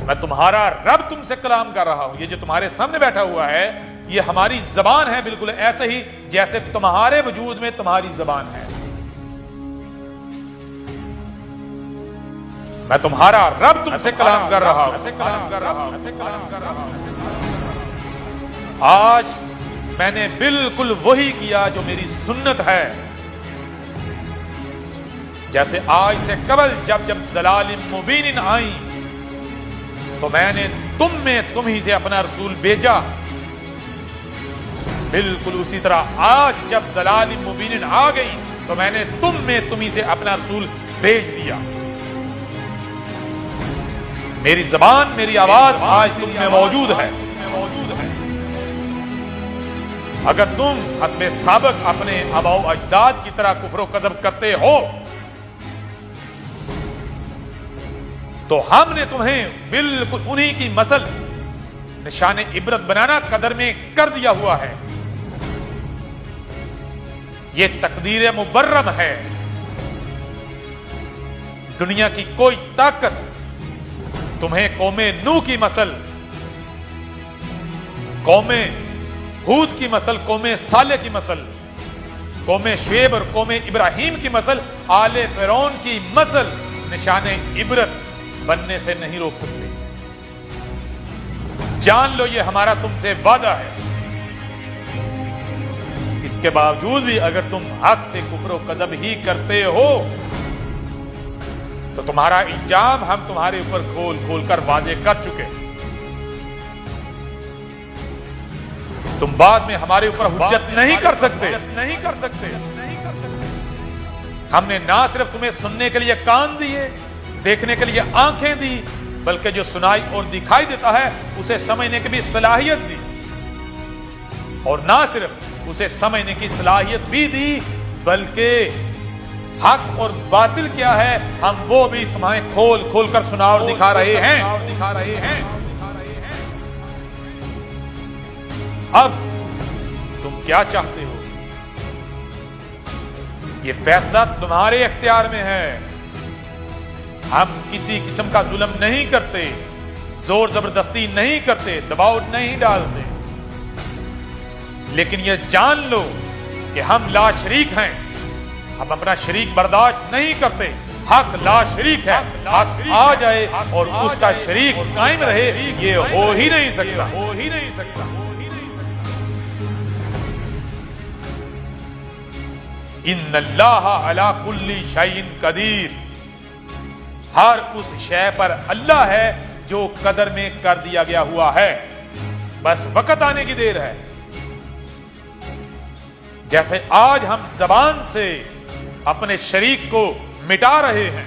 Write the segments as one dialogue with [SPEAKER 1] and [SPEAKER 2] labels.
[SPEAKER 1] میں تمہارا رب تم سے کلام کر رہا ہوں. یہ جو تمہارے سامنے بیٹھا ہوا ہے یہ ہماری زبان ہے، بالکل ایسے ہی جیسے تمہارے وجود میں تمہاری زبان ہے. میں تمہارا رب تم سے کلام کر رہا ہوں. آج میں نے بالکل وہی کیا جو میری سنت ہے. جیسے آج سے قبل جب زلال مبین آئی تو میں نے تم ہی سے اپنا رسول بھیجا، بالکل اسی طرح آج جب زلال مبین آ گئی تو میں نے تم ہی سے اپنا رسول بھیج دیا. میری زبان، میری آواز آج تم میں موجود ہے. اگر تم حسب سابق اپنے آباء و اجداد کی طرح کفر و کذب کرتے ہو تو ہم نے تمہیں بالکل انہی کی مثل نشان عبرت بنانا قدر میں کر دیا ہوا ہے. یہ تقدیر مبرم ہے. دنیا کی کوئی طاقت تمہیں قوم نوح کی مثل، قوم ہود کی مثل، قوم صالح کی مثل، قوم شعیب اور قوم ابراہیم کی مثل، آل فرعون کی مثل نشان عبرت بننے سے نہیں روک سکتے. جان لو یہ ہمارا تم سے وعدہ ہے. اس کے باوجود بھی اگر تم حق سے کفر و کذب ہی کرتے ہو تو تمہارا انجام ہم تمہارے اوپر کھول کھول کر واضح کر چکے. تم بعد میں ہمارے اوپر حجت نہیں کر سکتے. ہم نے نہ صرف تمہیں سننے کے لیے کان دیے، دیکھنے کے لیے آنکھیں دی، بلکہ جو سنائی اور دکھائی دیتا ہے اسے سمجھنے کی بھی صلاحیت دی. اور نہ صرف اسے سمجھنے کی صلاحیت بھی دی بلکہ حق اور باطل کیا ہے ہم وہ بھی تمہیں کھول کھول کر سنا اور دکھا رہے ہیں. اب تم کیا چاہتے ہو؟ یہ فیصلہ تمہارے اختیار میں ہے. ہم کسی قسم کا ظلم نہیں کرتے، زور زبردستی نہیں کرتے، دباؤ نہیں ڈالتے. لیکن یہ جان لو کہ ہم لا شریک ہیں. ہم اپنا شریک برداشت نہیں کرتے. حق لا شریک ہے. حق آ جائے اور اس کا شریک قائم رہے یہ ہو ہی نہیں سکتا. ان اللہ علی کل شیء قدیر. ہر اس شے پر اللہ ہے جو قدر میں کر دیا گیا ہوا ہے، بس وقت آنے کی دیر ہے. جیسے آج ہم زبان سے اپنے شریک کو مٹا رہے ہیں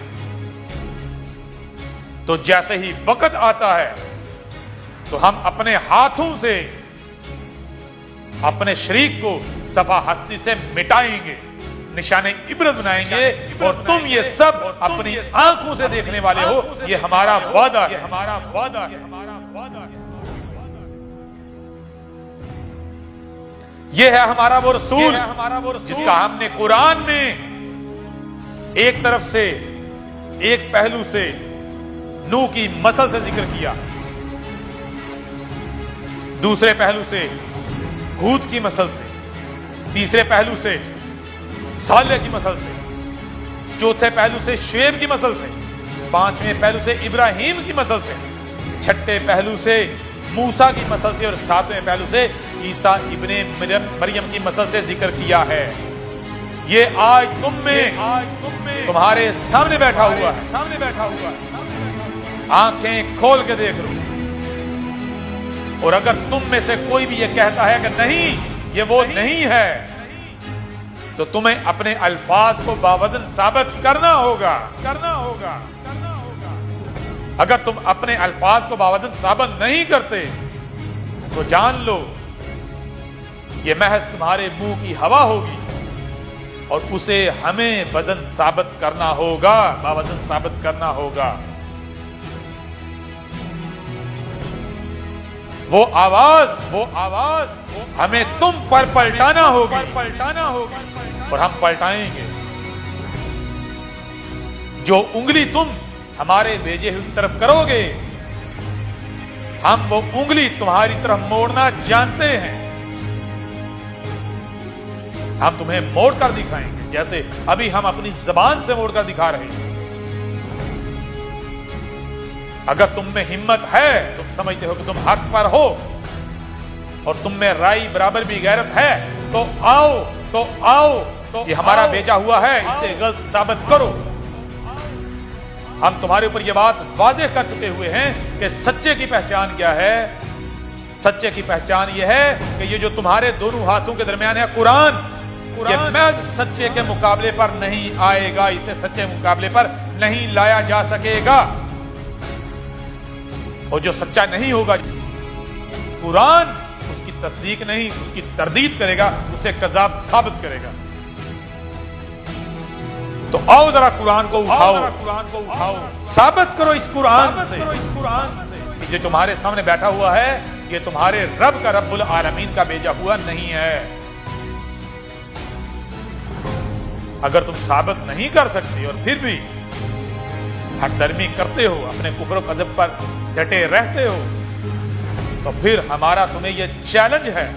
[SPEAKER 1] تو جیسے ہی وقت آتا ہے تو ہم اپنے ہاتھوں سے اپنے شریک کو صفحہ ہستی سے مٹائیں گے، نشان عبرت بنائیں گے. اور تم یہ سب اپنی آنکھوں سے دیکھنے والے ہو. یہ ہمارا وعدہ ہے. یہ ہے ہمارا وہ رسول جس کا ہم نے قرآن میں ایک طرف سے، ایک پہلو سے نوح کی مثل سے ذکر کیا، دوسرے پہلو سے ہود کی مثل سے، تیسرے پہلو سے صالح کی مثل سے، چوتھے پہلو سے شعیب کی مثل سے، پانچویں پہلو سے ابراہیم کی مثل سے، چھٹے پہلو سے موسیٰ کی مثل سے، اور ساتویں پہلو سے عیسیٰ ابن مریم کی مثل سے ذکر کیا ہے. یہ آج تم میں تمہارے سامنے بیٹھا ہوا ہے. آنکھیں کھول کے دیکھ لو. اور اگر تم میں سے کوئی بھی یہ کہتا ہے کہ نہیں یہ وہ نہیں ہے تو تمہیں اپنے الفاظ کو باوزن ثابت کرنا ہوگا. اگر تم اپنے الفاظ کو باوزن ثابت نہیں کرتے تو جان لو یہ محض تمہارے منہ کی ہوا ہوگی اور اسے ہمیں وزن ثابت کرنا ہوگا، باوزن ثابت کرنا ہوگا. وہ آواز ہمیں تم پر پلٹانا ہوگی اور ہم پلٹائیں گے. جو انگلی تم ہمارے بھیجے ہوئے طرف کرو گے ہم وہ انگلی تمہاری طرف موڑنا جانتے ہیں. ہم تمہیں موڑ کر دکھائیں گے جیسے ابھی ہم اپنی زبان سے موڑ کر دکھا رہے ہیں. اگر تم میں ہمت ہے، تم سمجھتے ہو کہ تم حق پر ہو اور تم میں رائی برابر بھی غیرت ہے، تو آؤ یہ ہمارا بیچا ہوا ہے، اسے غلط ثابت کرو. ہم تمہارے اوپر یہ بات واضح کر چکے ہوئے ہیں کہ سچے کی پہچان کیا ہے. سچے کی پہچان یہ ہے کہ یہ جو تمہارے دونوں ہاتھوں کے درمیان ہے قرآن، یہ محض سچے کے مقابلے پر نہیں آئے گا، اسے سچے مقابلے پر نہیں لایا جا سکے گا. اور جو سچا نہیں ہوگا، قرآن اس کی تصدیق نہیں، اس کی تردید کرے گا، اسے کذاب ثابت کرے گا. تو آؤ ذرا قرآن کو اٹھاؤ، ثابت کرو اس قرآن سے کہ جو تمہارے سامنے بیٹھا ہوا ہے یہ تمہارے رب کا، رب العالمین کا بھیجا ہوا نہیں ہے. اگر تم ثابت نہیں کر سکتے اور پھر بھی حق درمی کرتے ہو، اپنے کفر و کذب پر ڈٹے رہتے ہو، تو پھر ہمارا تمہیں یہ چیلنج ہے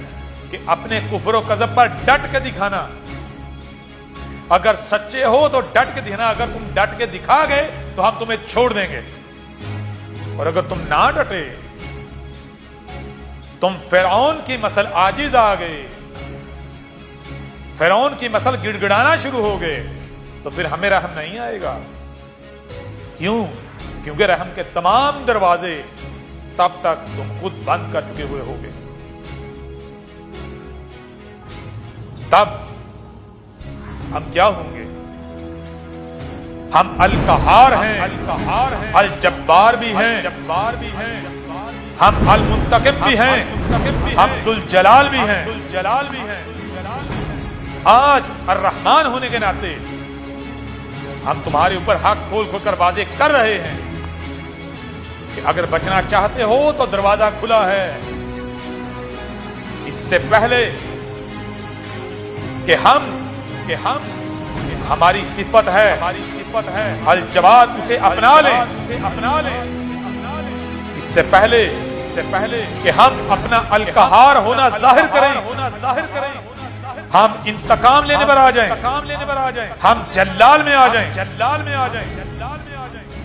[SPEAKER 1] کہ اپنے کفر و کذب پر ڈٹ کے دکھانا. اگر سچے ہو تو ڈٹ کے دکھانا. اگر تم ڈٹ کے دکھا گئے تو ہم تمہیں چھوڑ دیں گے، اور اگر تم نہ ڈٹے، تم فرعون کی مثل عاجز آ گئے، فرعون کی مثل گڑ گڑانا شروع ہو گئے، تو پھر ہمیں رحم نہیں آئے گا. کیوں؟ کیونکہ رحم کے تمام دروازے تب تک تم خود بند کر چکے ہوئے ہوگے. تب ہم کیا ہوں گے؟ ہم القہار ہیں، الجبار بھی ہیں، ہم المنتقم بھی ہیں، ہم ذوالجلال بھی ہیں. آج الرحمن ہونے کے ناطے ہم تمہارے اوپر حق کھول کھول کر واضح کر رہے ہیں کہ اگر بچنا چاہتے ہو تو دروازہ کھلا ہے. اس سے پہلے کہ ہماری صفت ہے الجواد، اسے اپنا لیں. اس سے پہلے کہ ہم اپنا القہار ہونا ظاہر کریں، ہم انتقام لینے پر آ جائیں، ہم جلال میں آ جائیں.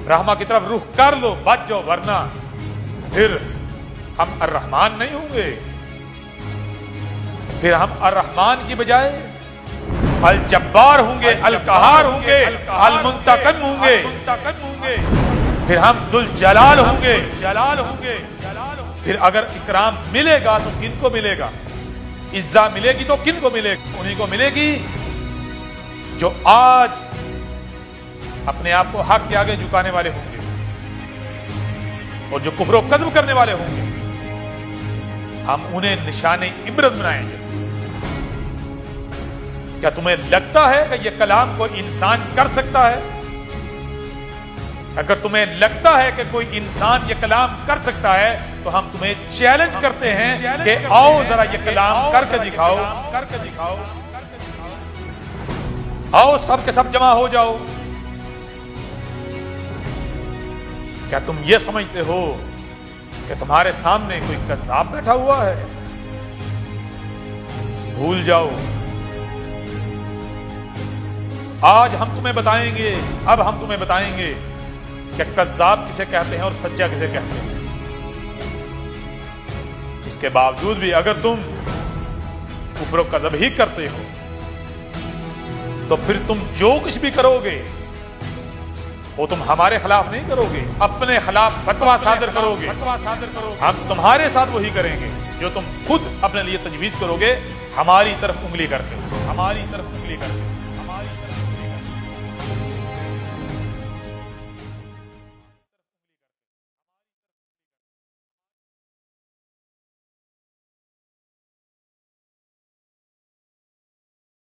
[SPEAKER 1] رحمہ کی طرف رخ کر لو، بچ جاؤ، ورنہ پھر ہم الرحمن نہیں ہوں گے. پھر ہم الرحمن کی بجائے الجبار ہوں گے، القہار ہوں گے، المنتقم ہوں گے. پھر ہم ذوالجلال ہوں گے. پھر اگر اکرام ملے گا تو کن کو ملے گا؟ عزت ملے گی تو کن کو ملے گی؟ انہیں کو ملے گی جو آج اپنے آپ کو حق کے آگے جھکانے والے ہوں گے اور جو کفر و کذب کرنے والے ہوں گے. ہم انہیں نشان عبرت بنائیں گے. کیا تمہیں لگتا ہے کہ یہ کلام کوئی انسان کر سکتا ہے؟ اگر تمہیں لگتا ہے کہ کوئی انسان یہ کلام کر سکتا ہے تو ہم تمہیں چیلنج کرتے ہیں کہ آؤ ذرا یہ کلام کر کے دکھاؤ. آؤ سب کے سب جمع ہو جاؤ. کیا تم یہ سمجھتے ہو کہ تمہارے سامنے کوئی کذاب بیٹھا ہوا ہے؟ بھول جاؤ. آج ہم تمہیں بتائیں گے، اب ہم تمہیں بتائیں گے کہ کذاب کسے کہتے ہیں اور سچا کسے کہتے ہیں. اس کے باوجود بھی اگر تم کفر و کذب ہی کرتے ہو تو پھر تم جو کچھ بھی کرو گے وہ تم ہمارے خلاف نہیں کرو گے، اپنے خلاف فتویٰ صادر کرو گے. ہم تمہارے ساتھ وہی کریں گے جو تم خود اپنے لیے تجویز کرو گے، ہماری طرف انگلی کرتے.